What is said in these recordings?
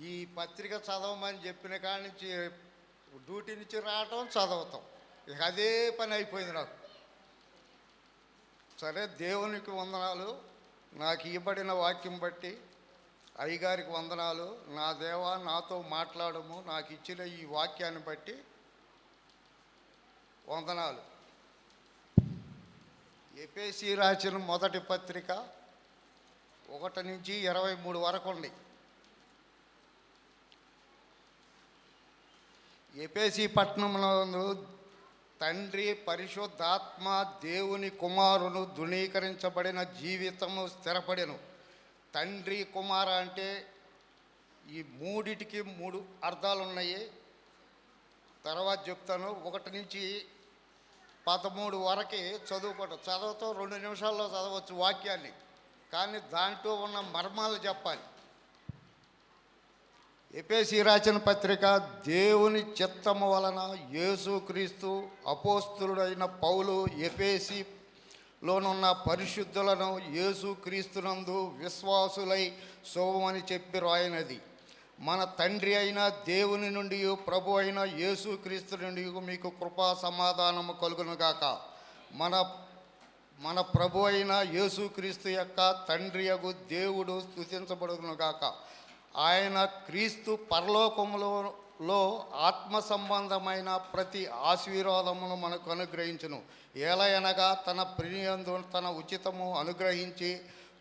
ఈ పత్రిక చదవమని చెప్పిన కాడి నుంచి డ్యూటీ నుంచి రావటం చదవటం, ఇక అదే పని అయిపోయింది నాకు. సరే, దేవునికి వందనాలు, నాకు ఇవ్వబడిన వాక్యం బట్టి అయ్యగారికి వందనాలు. నా దేవా, నాతో మాట్లాడము, నాకు ఇచ్చిన ఈ వాక్యాన్ని బట్టి వందనాలు. ఎఫెసీ రాసిన మొదటి పత్రిక 1 నుంచి 23 వరకు ఉంది. ఎఫెసీ పట్టణంలో తండ్రి, పరిశుద్ధాత్మ, దేవుని కుమారును ధృవీకరించబడిన జీవితము స్థిరపడెను. తండ్రి, కుమార అంటే ఈ మూడిటికి 3 అర్థాలు ఉన్నాయి. తర్వాత చెప్తాను. 1 నుంచి 13 వరకు చదువుతాం. 2 నిమిషాల్లో చదవచ్చు వాక్యాన్ని, కానీ దాంట్లో ఉన్న మర్మాలు చెప్పాలి. ఎఫెసీ రాసిన పత్రిక, దేవుని చిత్తము వలన యేసుక్రీస్తు అపోస్తలుడైన పౌలు ఎఫెసీలోనున్న పరిశుద్ధులను యేసుక్రీస్తునందు విశ్వాసులై శుభమని చెప్పి రాయనది. మన తండ్రి అయిన దేవుని నుండి, ప్రభు అయిన యేసుక్రీస్తు నుండి మీకు కృపా సమాధానము కలుగునుగాక. మన ప్రభు అయిన యేసుక్రీస్తు యొక్క తండ్రి యగు దేవుడు స్తుతించబడునుగాక. ఆయన క్రీస్తు పరలోకములో ఆత్మ సంబంధమైన ప్రతి ఆశీర్వాదమును మనకు అనుగ్రహించును. ఏలయనగా తన ప్రియయందు తన ఉచితము అనుగ్రహించి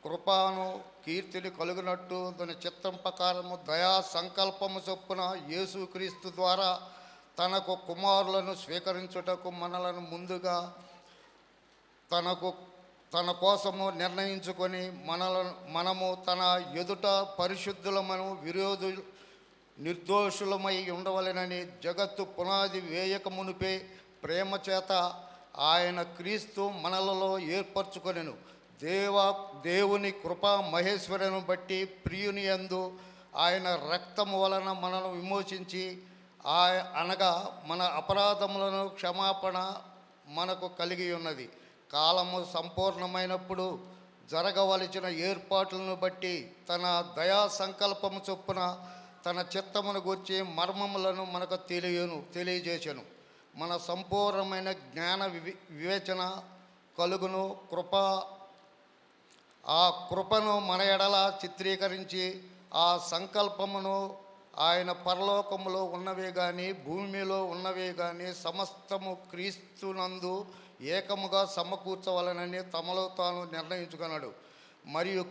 కృపను కీర్తిని కలుగునట్టు తన చిత్తం ప్రకారము దయా సంకల్పము చొప్పున యేసుక్రీస్తు ద్వారా తనకు కుమారులను స్వీకరించుటకు మనలను ముందుగా తన కోసము నిర్ణయించుకొని మనము తన ఎదుట పరిశుద్ధులమను నిర్దోషులమై ఉండవలెనని జగత్తు పునాది వేయక మునిపే ప్రేమ చేత ఆయన క్రీస్తు మనలలో ఏర్పరచుకొనెను. దేవుని కృపా మహేశ్వరుని బట్టి ప్రియుని యందు ఆయన రక్తము వలన మనను విమోచించి, అనగా మన అపరాధములను క్షమాపణ మనకు కలిగి ఉన్నది. కాలము సంపూర్ణమైనప్పుడు జరగవలసిన ఏర్పాట్లను బట్టి తన దయా సంకల్పము చొప్పున తన చిత్తమును గూర్చి మర్మములను మనకు తెలియజేసెను. మన సంపూర్ణమైన జ్ఞాన వివేచన కలుగును. ఆ కృపను మన ఎడల చిత్రీకరించి ఆ సంకల్పమును ఆయన పరలోకములో ఉన్నవే కానీ భూమిలో ఉన్నవే కానీ సమస్తము క్రీస్తునందు ఏకముగా సమకూర్చవలనని తమలో తాను నిర్ణయించుకున్నాడు. మరియు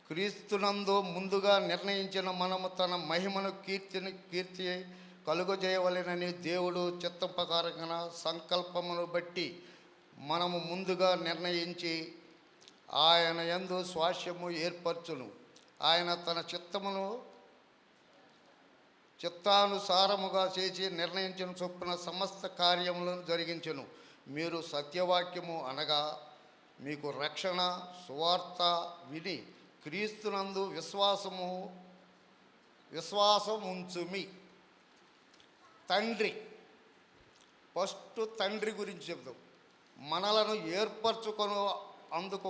క్రీస్తునందు ముందుగా నిర్ణయించిన మనము తన మహిమను కీర్తి కలుగజేయవలెనని దేవుడు చిత్తం ప్రకారంగా సంకల్పమును బట్టి మనము ముందుగా నిర్ణయించి ఆయన యందు స్వాస్యము ఏర్పరచును. ఆయన తన చిత్తానుసారముగా చేసి నిర్ణయించిన చొప్పున సమస్త కార్యములను జరిగించెను. మీరు సత్యవాక్యము అనగా మీకు రక్షణ సువార్త విని క్రీస్తునందు విశ్వాసం ఉంచుమి. తండ్రి, ఫస్ట్ తండ్రి గురించి చెప్తాం. మనలను ఏర్పరచుకొని అందుకు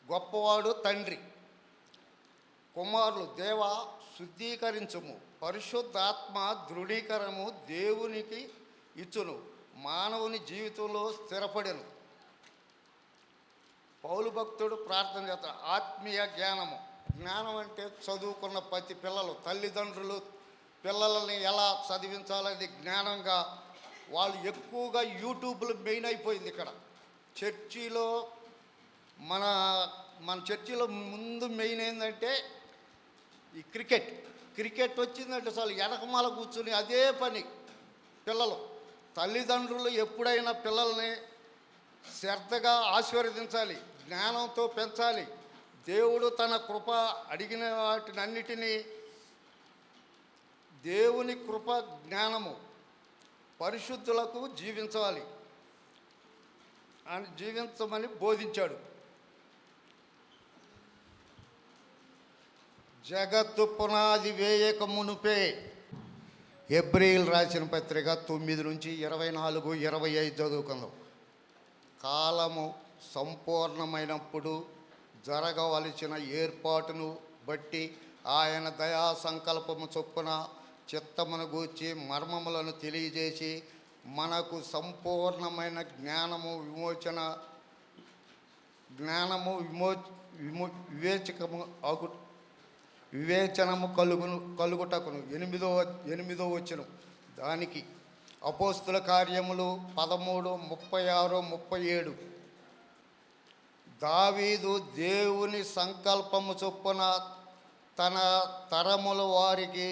గొప్పవాడు తండ్రి. కుమారులు, దేవ శుద్ధీకరించుము, పరిశుద్ధాత్మ దృఢీకరము దేవునికి ఇచ్చును, మానవుని జీవితంలో స్థిరపడెను. పౌలు భక్తుడు ప్రార్థన చేస్తాడు. ఆత్మీయ జ్ఞానం అంటే చదువుకున్న ప్రతి పిల్లలు, తల్లిదండ్రులు పిల్లలని ఎలా చదివించాలని జ్ఞానంగా వాళ్ళు ఎక్కువగా యూట్యూబ్లో మెయిన్ అయిపోయింది. ఇక్కడ చర్చిలో మన చర్చిలో ముందు మెయిన్ ఏంటంటే ఈ క్రికెట్ వచ్చిందంటే చాలు వెనకమాల కూర్చుని అదే పని. పిల్లలు, తల్లిదండ్రులు ఎప్పుడైనా పిల్లల్ని శ్రద్ధగా ఆశీర్వదించాలి, జ్ఞానంతో పెంచాలి. దేవుడు తన కృప అడిగిన వాటినన్నిటినీ దేవుని కృప జ్ఞానము పరిశుద్ధులకు జీవించమని బోధించాడు. జగత్తు పునాది వేయక మునుపే, హెబ్రీయులు రాసిన పత్రిక 9 నుంచి 24, 25 చదువుకుందాం. కాలము సంపూర్ణమైనప్పుడు జరగవలసిన ఏర్పాటును బట్టి ఆయన దయా సంకల్పము చొప్పున చిత్తమును గూర్చి మర్మములను తెలియజేసి మనకు సంపూర్ణమైన వివేచకము వివేచనము కలుగుటకును. ఎనిమిదో వచనం దానికి అపోస్తుల కార్యములు 13:36-37. దావీదు దేవుని సంకల్పము చొప్పున తన తరముల వారికి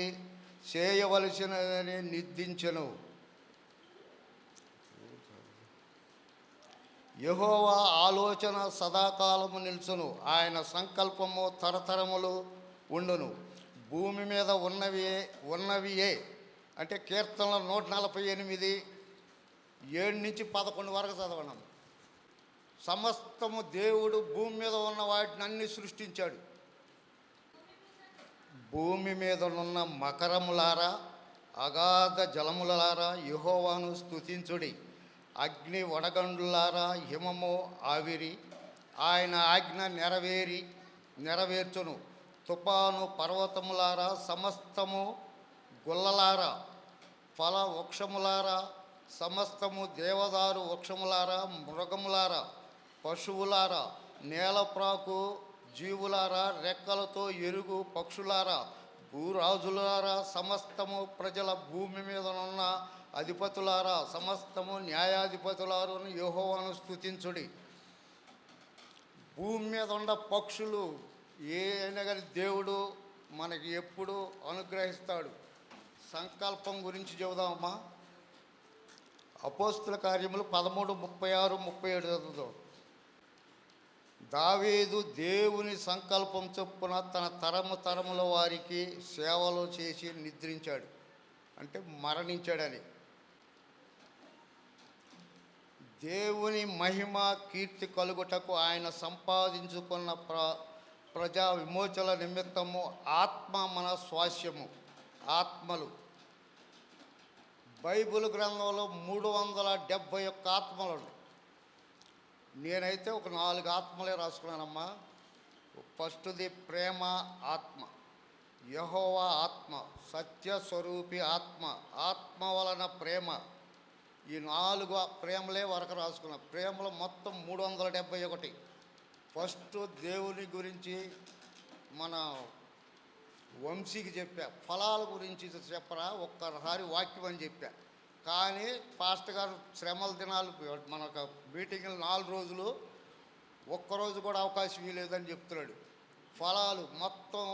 చేయవలసినదని నిర్దించెను. యెహోవా ఆలోచన సదాకాలము నిలుచును, ఆయన సంకల్పము తరతరములు ఉండును. భూమి మీద ఉన్నవియే అంటే కీర్తనలు 148, 7-11 వరకు చదవడం. సమస్తము దేవుడు భూమి మీద ఉన్న వాటిని అన్ని సృష్టించాడు. భూమి మీదనున్న మకరములారా, అగాధ జలములారా యెహోవాను స్తుతించుడి. అగ్ని వడగండ్లారా, హిమము ఆవిరి ఆయన ఆజ్ఞ నెరవేర్చును. తుపాను పర్వతములారా, సమస్తము గుల్లలారా, ఫల వృక్షములారా, సమస్తము దేవదారు వృక్షములారా, మృగములారా, పశువులారా, నేలప్రాకు జీవులారా, రెక్కలతో ఎరుగు పక్షులారా, భూరాజులారా, సమస్తము ప్రజల భూమి మీదనున్న అధిపతులారా, సమస్తము న్యాయాధిపతులారును యెహోవాను స్తుతించుడి. భూమి మీద ఉన్న పక్షులు ఏ అయినా కానీ దేవుడు మనకి ఎప్పుడు అనుగ్రహిస్తాడు. సంకల్పం గురించి చెబుదామమ్మా. అపోస్తుల కార్యములు 13:36-37 చదువుదాం. దావీదు దేవుని సంకల్పం చొప్పున తన తరముల వారికి సేవలు చేసి నిద్రించాడు, అంటే మరణించాడని. దేవుని మహిమ కీర్తి కలుగుటకు ఆయన సంపాదించుకున్న ప్రజా విమోచన నిమిత్తము ఆత్మ మన స్వాస్యము. ఆత్మలు బైబిల్ గ్రంథంలో 371 ఆత్మలు ఉన్నాయి. నేనైతే ఒక 4 ఆత్మలే రాసుకున్నానమ్మా. ఫస్ట్ది ప్రేమ ఆత్మ, యెహోవా ఆత్మ, సత్యస్వరూపి ఆత్మ, ఆత్మ వలన ప్రేమ. ఈ 4 ప్రేమలే వరకు రాసుకున్నా. ప్రేమలు మొత్తం 371. ఫస్ట్ దేవుని గురించి మన వంశీకి చెప్పా, ఫలాల గురించి చెప్పరా ఒక్కసారి వాక్యం అని చెప్పా. కానీ పాస్టర్ గారు శ్రమల దినాలు మనకు మీటింగ్లు 4 రోజులు, ఒక్కరోజు కూడా అవకాశం ఇవ్వలేదని చెప్తున్నాడు. ఫలాలు మొత్తం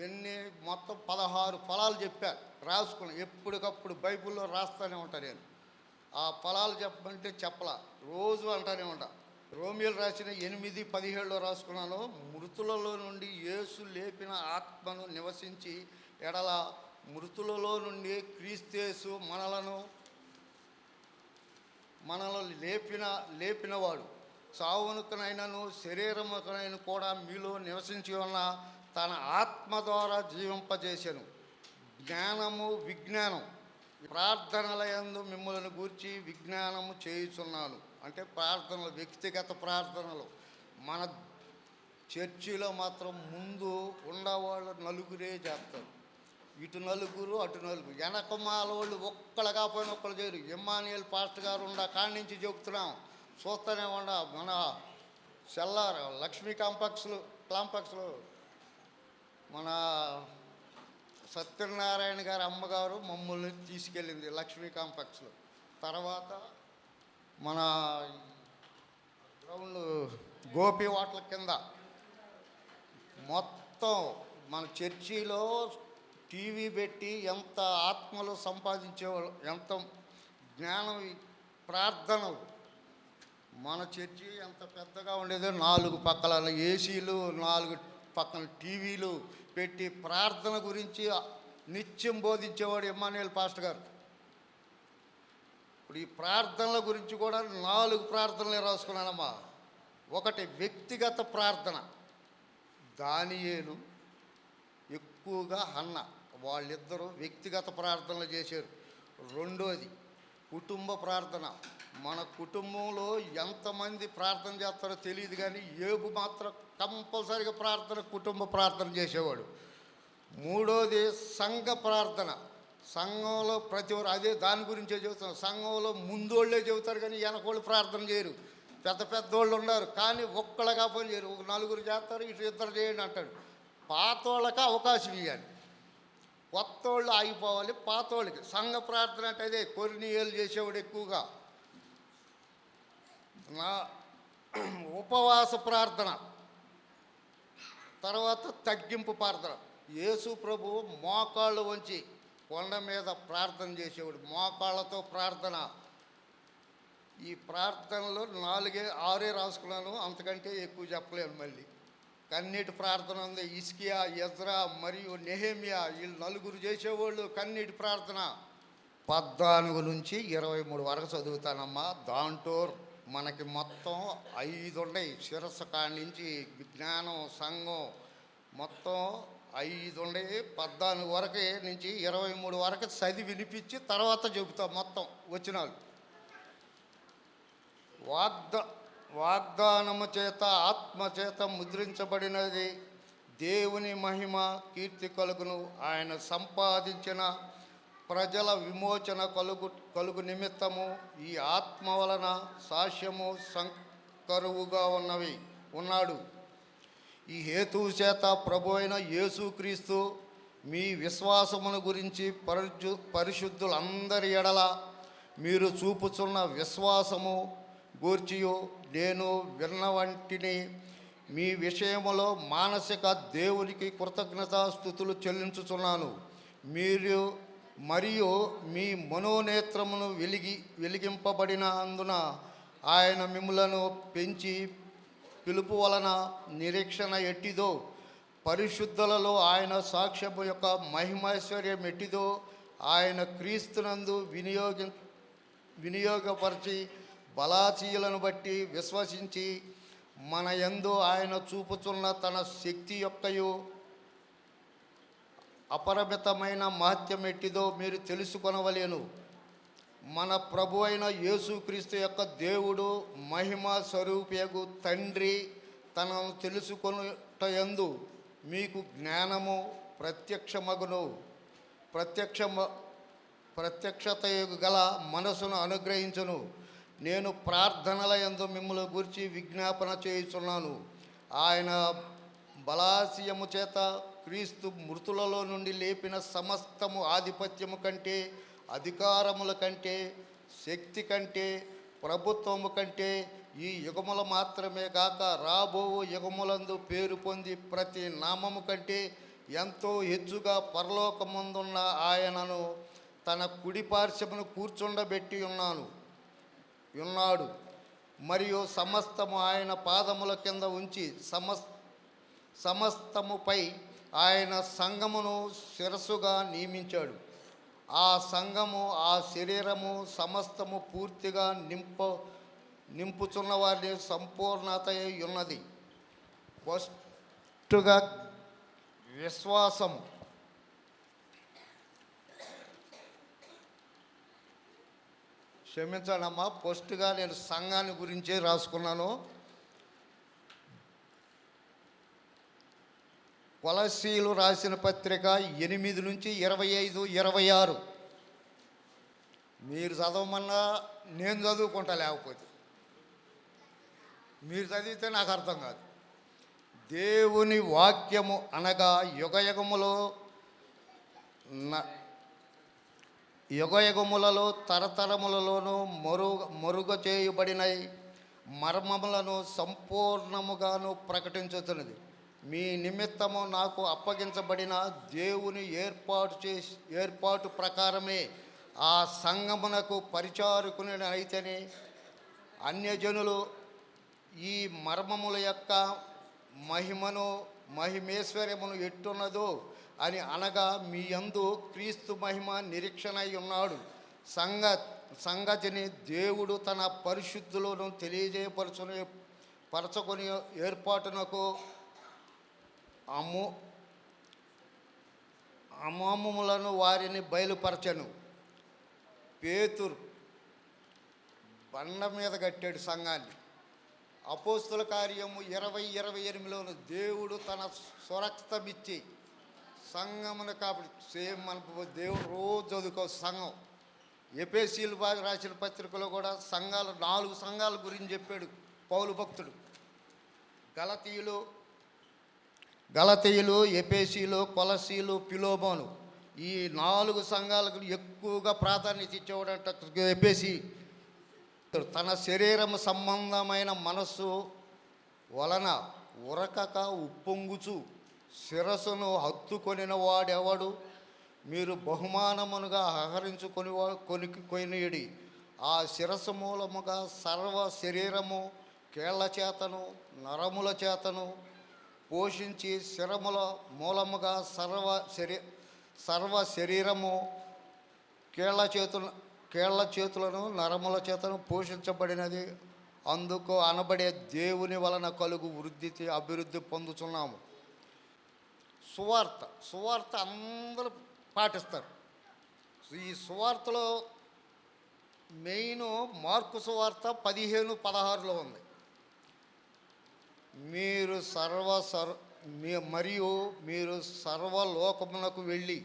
16 ఫలాలు చెప్పారు, రాసుకున్నాను. ఎప్పటికప్పుడు బైబిల్లో రాస్తూనే ఉంటాను నేను. ఆ ఫలాలు చెప్పమంటే చెప్పలా, రోజు అంటానే ఉంటా. రోమియోలు రాసిన 8:17 రాసుకున్నాను. మృతులలో నుండి యేసు లేపిన ఆత్మను నివసించి ఎడల మృతులలో నుండి క్రీస్తేసు మనలను లేపినవాడు చావునకునైనను శరీరమునకునైనా కూడా మీలో నివసించి ఉన్న తన ఆత్మ ద్వారా జీవింపజేశాను. జ్ఞానము విజ్ఞానం ప్రార్థనల యందు మిమ్మల్ని గూర్చి విజ్ఞానము చేయుచున్నాను. అంటే ప్రార్థనలు, వ్యక్తిగత ప్రార్థనలు. మన చర్చిలో మాత్రం ముందు ఉండేవాళ్ళు 4 చేస్తారు. ఇటు 4 అటు 4. వెనకమాల వాళ్ళు ఒక్కళ్ళు కాకపోయినా ఒక్కళ్ళు చేయరు. ఇమ్మానుయేల్ పాస్టర్ గారు కాడి నుంచి చెబుతున్నాం, చూస్తూనే ఉండ. మన సెల్లార్ లక్ష్మీ కాంప్లెక్స్లో మన సత్యనారాయణ గారి అమ్మగారు మమ్మల్ని తీసుకెళ్ళింది లక్ష్మీ కాంప్లెక్స్లో. తర్వాత మన గ్రౌండ్ గోపి వాటల కింద మొత్తం మన చర్చిలో టీవీ పెట్టి ఎంత ఆత్మలు సంపాదించేవాళ్ళు, ఎంత జ్ఞానం, ప్రార్థనలు. మన చర్చి ఎంత పెద్దగా ఉండేదో, 4 పక్కల ఏసీలు, 4 పక్కన టీవీలు పెట్టి ప్రార్థన గురించి నిత్యం బోధించేవాడు ఇమ్మానుయేల్ పాస్టర్ గారు. ఇప్పుడు ఈ ప్రార్థనల గురించి కూడా 4 ప్రార్థనలే రాసుకున్నానమ్మా. ఒకటి వ్యక్తిగత ప్రార్థన, దానియేలు ఎక్కువగా హన్న వాళ్ళిద్దరూ వ్యక్తిగత ప్రార్థనలు చేశారు. రెండోది కుటుంబ ప్రార్థన, మన కుటుంబంలో ఎంతమంది ప్రార్థన చేస్తారో తెలియదు, కానీ ఏబు మాత్రం కంపల్సరిగా కుటుంబ ప్రార్థన చేసేవాడు. మూడోది సంఘ ప్రార్థన. సంఘంలో ప్రతి ఒక్కరు అదే దాని గురించే చెబుతాం. సంఘంలో ముందోళ్ళే చెబుతారు కానీ వెనకోళ్ళు ప్రార్థన చేయరు. పెద్ద పెద్దోళ్ళు ఉన్నారు కానీ ఒక్కళ్ళగా పని చేయరు. ఒక నలుగురు చేస్తారు, ఇటు ఇద్దరు చేయండి అంటాడు. పాతోళ్ళకి అవకాశం ఇవ్వాలి, కొత్త వాళ్ళు ఆగిపోవాలి. పాతోళ్ళకి సంఘ ప్రార్థన అంటే అదే కొరినీయలు చేసేవాడు ఎక్కువగా. నా ఉపవాస ప్రార్థన, తర్వాత తగ్గింపు ప్రార్థన. యేసు ప్రభు మోకాళ్ళు వంచి కొండ మీద ప్రార్థన చేసేవాడు, మోకాళ్ళతో ప్రార్థన. ఈ ప్రార్థనలో 4-6 రాసుకున్నాను, అంతకంటే ఎక్కువ చెప్పలేను. మళ్ళీ కన్నీటి ప్రార్థన ఉంది. ఇస్కియా, ఎజ్రా మరియు నెహెమియా వీళ్ళు నలుగురు చేసేవాళ్ళు కన్నీటి ప్రార్థన. 14 నుంచి 23 వరకు చదువుతానమ్మా. దాంట్లో మనకి మొత్తం 5 ఉన్నాయి. శిరస్సు కాడి నుంచి విజ్ఞానం, సంఘం మొత్తం 5 ఉన్నాయి. 14 వరకు నుంచి 23 వరకు చదివి వినిపించి తర్వాత చెబుతాం మొత్తం వచ్చినాలు. వాగ్దానము చేత ఆత్మచేత ముద్రించబడినది దేవుని మహిమ కీర్తి కలుగును. ఆయన సంపాదించిన ప్రజల విమోచన కలుగు నిమిత్తము ఈ ఆత్మ వలన సాక్ష్యము సంకరువుగా ఉన్నాడు. ఈ హేతువు చేత ప్రభు అయిన యేసుక్రీస్తు మీ విశ్వాసమును గురించి పరిశుద్ధులందరి ఎడల మీరు చూపుచున్న విశ్వాసము గూర్చియు నేను విన్న వంటిని మీ విషయములో మానసిక దేవునికి కృతజ్ఞతాస్తుతులు చెల్లించుచున్నాను. మరియు మీ మనోనేత్రమును వెలిగింపబడిన అందున ఆయన మిమ్ములను పెంచి పిలుపు వలన నిరీక్షణ ఎట్టిదో, పరిశుద్ధులలో ఆయన సాక్ష్యము యొక్క మహిమైశ్వర్యం ఎట్టిదో ఆయన క్రీస్తునందు వినియోగపరిచి బలాచీలను బట్టి విశ్వసించి మన యందు ఆయన చూపుచున్న తన శక్తి యొక్కయు అపరిమితమైన మహత్యం ఎట్టిదో మీరు తెలుసుకొనవలేను. మన ప్రభు అయిన యేసుక్రీస్తు యొక్క దేవుడు మహిమ స్వరూపియగు తండ్రి తనను తెలుసుకొనుటయందు మీకు జ్ఞానము ప్రత్యక్షత గల మనసును అనుగ్రహించును. నేను ప్రార్థనల యందు మిమ్మల్ని గురించి విజ్ఞాపన చేయుచున్నాను. ఆయన బలాశయము చేత క్రీస్తు మృతులలో నుండి లేపిన సమస్తము ఆధిపత్యము కంటే, అధికారముల కంటే, శక్తి కంటే, ప్రభుత్వము కంటే, ఈ యుగముల మాత్రమే కాక రాబో యుగములందు పేరు పొంది ప్రతి నామము కంటే ఎంతో హెచ్చుగా పరలోకమందున్న ఆయనను తన కుడి పార్శ్వమును కూర్చుండబెట్టి ఉన్నాడు. మరియు సమస్తము ఆయన పాదముల కింద ఉంచి సమస్తముపై ఆయన సంఘమును శిరస్సుగా నియమించాడు. ఆ సంఘము, ఆ శరీరము సమస్తము పూర్తిగా నింపుచున్న వారిని సంపూర్ణత ఉన్నది. ఫస్ట్గా విశ్వాసం. క్షమించానమ్మా, ఫస్ట్గా నేను సంఘాన్ని గురించే రాసుకున్నాను. కొలస్సీలు రాసిన పత్రిక 8 నుంచి 25, 26 మీరు చదవమన్నా నేను చదువుకుంటా, లేకపోతే మీరు చదివితే నాకు అర్థం కాదు. దేవుని వాక్యము అనగా యుగయుగములలో తరతరములలోనూ మరుగ చేయబడిన మర్మములను సంపూర్ణముగాను ప్రకటించుతున్నది. మీ నిమిత్తము నాకు అప్పగించబడిన దేవుని ఏర్పాటు ప్రకారమే ఆ సంఘమునకు పరిచారకుని అయితేనే అన్యజనులు ఈ మర్మముల యొక్క మహిమేశ్వర్యమును ఎట్టున్నదో అని అనగా మీ యందు క్రీస్తు మహిమ నిరీక్షణ అయి ఉన్నాడు. సంగతిని దేవుడు తన పరిశుద్ధులను పరచుకొని ఏర్పాటునకు అమములను వారిని బయలుపరచను. పేతురు బండ మీద కట్టాడు సంఘాన్ని. అపోస్తుల కార్యము 20:28లోను దేవుడు తన స్వరక్తమిచ్చి సంఘమును కాబట్టి సేమ్ మన దేవుడు రోజు చదువుకో సంఘం. ఎఫెసీయులు రాసిన పత్రికలో కూడా సంఘాలు 4 సంఘాల గురించి చెప్పాడు పౌలు భక్తుడు. గలతీయులు, ఎఫెసీయులు, కొలసీలు, ఫిలోమోను, ఈ 4 సంఘాలకు ఎక్కువగా ప్రాధాన్యత ఇచ్చేవాడంట. ఎఫెసీ తన శరీరం సంబంధమైన మనస్సు వలన ఉరకక ఉప్పొంగుచు శిరస్సును హత్తుకొనిన వాడెవడు, మీరు బహుమానమునుగా కొనియుడి. ఆ శిరస్సు మూలముగా సర్వ శరీరము కేళ్ల చేతను నరముల చేతను పోషించి శిరముల మూలముగా సర్వ శరీరము కేళ్ల చేతులను నరముల చేతను పోషించబడినది. అందుకు అనబడే దేవుని వలన కలుగు అభివృద్ధి పొందుతున్నాము. సువార్త అందరూ పాటిస్తారు. ఈ సువార్తలో మెయిన్ మార్కు సువార్త 15:16లో ఉంది. మీరు సర్వలోకమునకు వెళ్ళి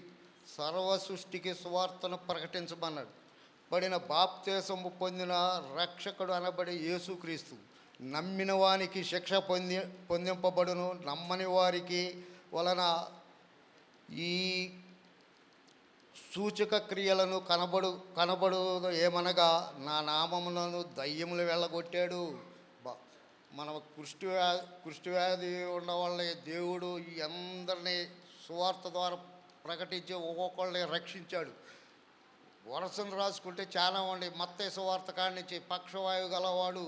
సర్వ సృష్టికి సువార్తను ప్రకటించమన్నాడు. పడిన బాప్తీసము పొందిన రక్షకుడు అనబడి యేసుక్రీస్తు నమ్మిన వానికి శిక్ష పొందింపబడును. నమ్మని వారికి వలన ఈ సూచక క్రియలను కనబడు ఏమనగా నా నామములను దయ్యములు వెళ్ళగొట్టాడు. మన కుష్ఠవ్యాధి ఉన్న వాళ్ళని దేవుడు ఈ అందరినీ సువార్త ద్వారా ప్రకటించి ఒక్కొక్కళ్ళని రక్షించాడు. వరసను రాసుకుంటే చాలా ఉండి మత్తయి సువార్త కానించి పక్షవాయువు గలవాడు,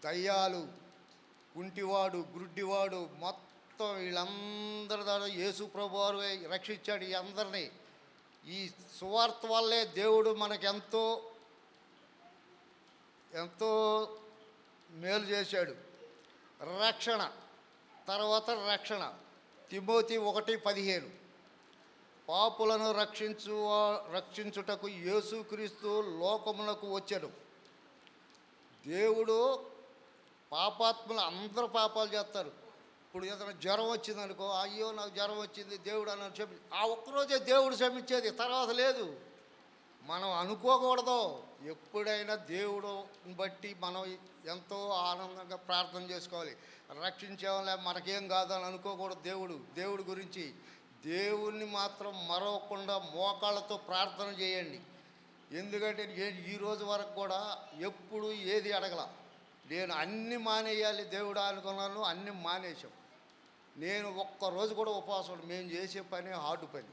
దయ్యాలు, కుంటివాడు, గుడ్డివాడు, మొత్తం వీళ్ళందరి ద్వారా యేసు ప్రభు వారు రక్షించాడు. ఈ అందరినీ ఈ సువార్త వల్లే దేవుడు మనకు ఎంతో మేలు చేశాడు. రక్షణ తిమోతి 1:15 పాపులను రక్షించుటకు యేసుక్రీస్తు లోకమునకు వచ్చాడు. దేవుడు పాపాత్ములు అందరూ పాపాలు చేస్తారు. ఇప్పుడు ఏదైనా జ్వరం వచ్చిందనుకో, అయ్యో నాకు జ్వరం వచ్చింది దేవుడు అని చెప్పి ఆ ఒక్కరోజే దేవుడు క్షమించేది, తర్వాత లేదు. మనం అనుకోకూడదు. ఎప్పుడైనా దేవుడుని బట్టి మనం ఎంతో ఆనందంగా ప్రార్థన చేసుకోవాలి. రక్షించేవాళ్ళే మనకేం కాదని అనుకోకూడదు. దేవుడి గురించి దేవుణ్ణి మాత్రం మరవకుండా మోకాళ్ళతో ప్రార్థన చేయండి. ఎందుకంటే ఈ రోజు వరకు కూడా ఎప్పుడు ఏది అడగల. నేను అన్నీ మానేయాలి దేవుడా అనుకున్నాను, అన్నీ మానేశాం. నేను ఒక్కరోజు కూడా ఉపవాసం మేము చేసే పని హార్డ్ పని.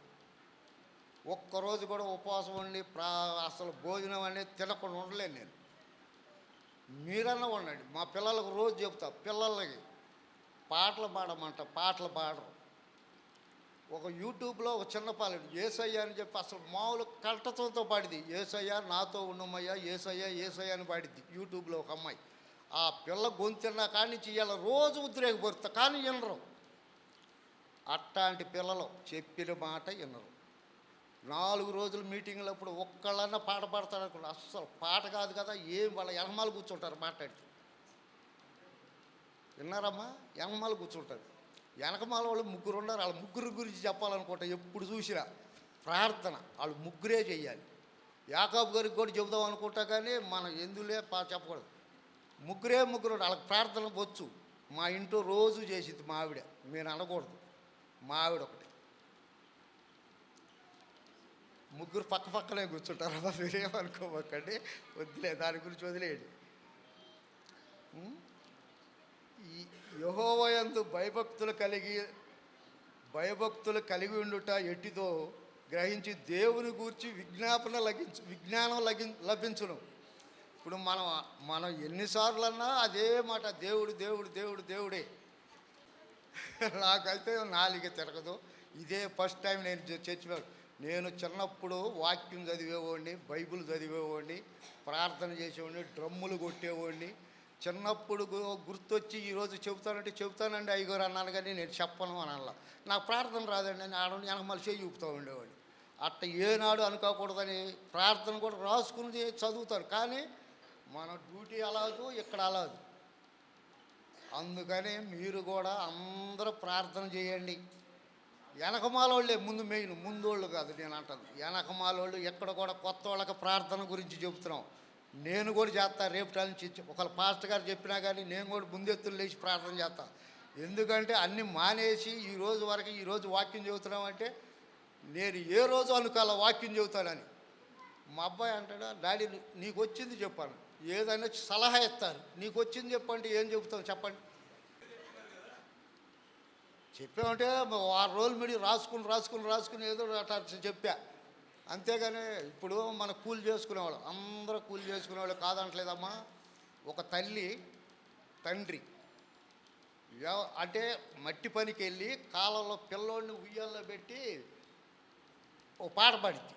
ఒక్కరోజు కూడా ఉపవాసం ఉండి అసలు భోజనం అనేది తినకుండా ఉండలేను నేను. మీరన్నా ఉండండి. మా పిల్లలకు రోజు చెప్తా, పిల్లలకి పాటలు పాడరు. ఒక యూట్యూబ్లో ఒక చిన్న పాలెడు ఏసయ్య అని చెప్పి అసలు మామూలు కంఠతో పాడిది. ఏసయ్య నాతో ఉన్నమయ్యా, ఏసయ్య అని పాడిద్ది యూట్యూబ్లో ఒక అమ్మాయి. ఆ పిల్ల గొంతున్నా కానీ ఇవాళ రోజు ఉద్రేకపరుస్తా కానీ వినరు. అట్లాంటి పిల్లలు చెప్పిన మాట వినరు. 4 రోజులు మీటింగ్లప్పుడు ఒక్కళ్ళన్నా పాట పాడతారు అనుకోండి, అస్సలు పాట కాదు కదా, ఏం వాళ్ళ ఎనమాలు కూర్చుంటారు మాట్లాడితే. విన్నారమ్మా? ఎనమాలు కూర్చుంటారు. వెనకమాల వాళ్ళు 3 ఉన్నారు. వాళ్ళ 3 గురించి చెప్పాలనుకుంటా. ఎప్పుడు చూసినా ప్రార్థన వాళ్ళు 3 చెయ్యాలి. యాకోబు గారికి కూడా చెబుదాం అనుకుంటా కానీ మనం ఎందులే చెప్పకూడదు. 3 వాళ్ళకి ప్రార్థన వచ్చు. మా ఇంట్లో రోజు చేసింది మా ఆవిడ, మీరు అనకూడదు. మా ఆవిడ ఒకటి 3 పక్కనే కూర్చుంటారు. అబ్బా మీరేమనుకోకండి, వదిలే, దాని గురించి వదిలేయండి. ఈ యెహోవాయందు భయభక్తులు కలిగి ఉండుట ఎట్టిదో గ్రహించి దేవుని గూర్చి విజ్ఞానం లభించును. ఇప్పుడు మనం ఎన్నిసార్లు అదే మాట, దేవుడే. నాకైతే నాలుగే తిరగదు. ఇదే ఫస్ట్ టైం నేను నేను చిన్నప్పుడు వాక్యం చదివేవాడిని, బైబిల్ చదివేవాడిని, ప్రార్థన చేసేవాడిని, డ్రమ్ములు కొట్టేవాడిని. చిన్నప్పుడు గుర్తొచ్చి ఈరోజు చెబుతానండి అయ్యగారు అన్నాను, కానీ నేను చెప్పను అనల్లా. నాకు ప్రార్థన రాదండి అని వెనక మళ్ళీ చేయి చూపుతూ ఉండేవాడిని. అట్ట ఏనాడు అనుకోకూడదని ప్రార్థన కూడా రాసుకుని చదువుతాను. కానీ మన డ్యూటీ అలాదు, ఇక్కడ అలాదు. అందుకని మీరు కూడా అందరూ ప్రార్థన చేయండి. వెనకమాలోళ్ళే ముందు మెయిన్, ముందోళ్ళు కాదు నేను అంటాను. వెనకమాలోళ్ళు ఎక్కడ కూడా కొత్త వాళ్ళకి ప్రార్థన గురించి చెబుతున్నాం. నేను కూడా చేస్తా రేపు నుంచి. ఒకళ్ళ పాస్టర్ గారు చెప్పినా కానీ నేను కూడా ముందెత్తులు లేచి ప్రార్థన చేస్తా. ఎందుకంటే అన్నీ మానేసి ఈరోజు వరకు ఈరోజు వాక్యం చెబుతున్నామంటే నేను ఏ రోజు అనుకోవాల వాక్యం చెబుతానని. మా అబ్బాయి అంటాడా, డాడీ నీకు వచ్చింది చెప్పాను, ఏదైనా సలహా ఇస్తారు, నీకు వచ్చింది చెప్పండి, ఏం చెబుతాం చెప్పండి. చెప్పామంటే 6 రోజులు మీడి రాసుకుని ఏదో అట్లా చెప్పా. అంతేగాని ఇప్పుడు మన కూలి చేసుకునేవాళ్ళు అందరూ కూలి చేసుకునేవాళ్ళు కాదంటలేదమ్మా. ఒక తల్లి తండ్రి అంటే మట్టి పనికి వెళ్ళి కాలంలో పిల్లోడిని ఉయ్యాల్లో పెట్టి ఓ పాట పాడింది.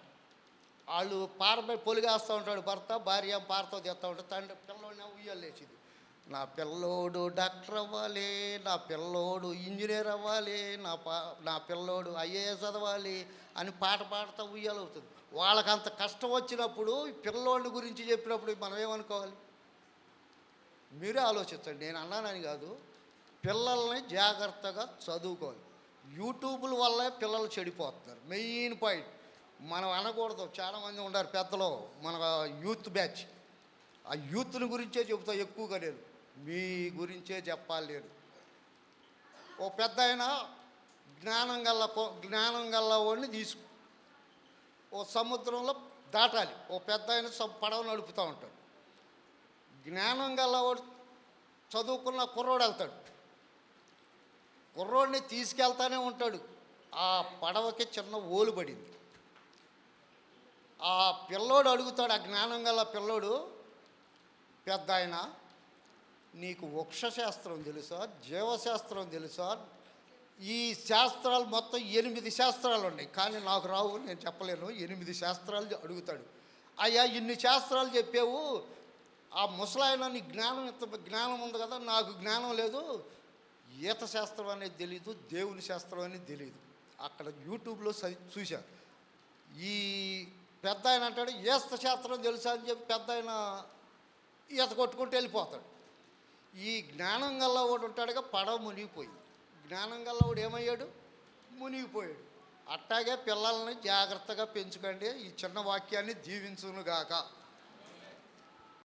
వాళ్ళు పారబడి పొలిగేస్తూ ఉంటాడు భర్త, భార్య పారతో తెస్తూ ఉంటాడు. తండ్రి పిల్లోడిని ఉయ్యాలు లేచింది. నా పిల్లోడు డాక్టర్ అవ్వాలి, నా పిల్లోడు ఇంజనీర్ అవ్వాలి, నా పిల్లోడు ఐఏఎస్ చదవాలి అని పాట పాడుతూ ఉయ్యాలవుతుంది. వాళ్ళకి అంత కష్టం వచ్చినప్పుడు పిల్లోడి గురించి చెప్పినప్పుడు మనం ఏమనుకోవాలి? మీరే ఆలోచించండి. నేను అన్నానని కాదు, పిల్లల్ని జాగ్రత్తగా చదువుకోవాలి. యూట్యూబ్ల వల్లే పిల్లలు చెడిపోతున్నారు. మెయిన్ పాయింట్ మనం అనకూడదు. చాలామంది ఉన్నారు పెద్దలు, మన యూత్ బ్యాచ్. ఆ యూత్ని గురించే చెబుతా ఎక్కువగా. నేను మీ గురించే చెప్పాలి. నేను ఓ పెద్ద ఆయన జ్ఞానం గల్ల వాడిని ఓ సముద్రంలో దాటాలి. ఓ పెద్ద ఆయన పడవ నడుపుతూ ఉంటాడు. జ్ఞానం గల్లవాడు చదువుకున్న కుర్రోడు వెళ్తాడు. కుర్రోడిని తీసుకెళ్తానే ఉంటాడు. ఆ పడవకి చిన్న ఓలు పడింది. ఆ పిల్లోడు అడుగుతాడు, ఆ జ్ఞానం గల పిల్లోడు, పెద్ద ఆయన నీకు వృక్షశాస్త్రం తెలుసా, జీవశాస్త్రం తెలుసా? ఈ శాస్త్రాలు మొత్తం 8 శాస్త్రాలు ఉన్నాయి, కానీ నాకు రావు, నేను చెప్పలేను. 8 శాస్త్రాలు అడుగుతాడు. అయ్యా ఇన్ని శాస్త్రాలు చెప్పావు, ఆ ముసలాయన నీ జ్ఞానం ఉంది కదా, నాకు జ్ఞానం లేదు, ఈత శాస్త్రం అనేది తెలీదు, దేవుని శాస్త్రం అనేది తెలీదు. అక్కడ యూట్యూబ్లో చూశా. ఈ పెద్ద ఆయన అంటాడు ఈత శాస్త్రం తెలుసా అని చెప్పి పెద్ద ఆయన ఈత కొట్టుకుంటూ వెళ్ళిపోతాడు. ఈ జ్ఞానం గల్లవాడు ఉంటాడుగా, పడవ మునిగిపోయింది. జ్ఞానం గల్లవాడు ఏమయ్యాడు? మునిగిపోయాడు. అట్టాగే పిల్లల్ని జాగ్రత్తగా పెంచుకోండి. ఈ చిన్న వాక్యాన్ని దీవించునుగాక.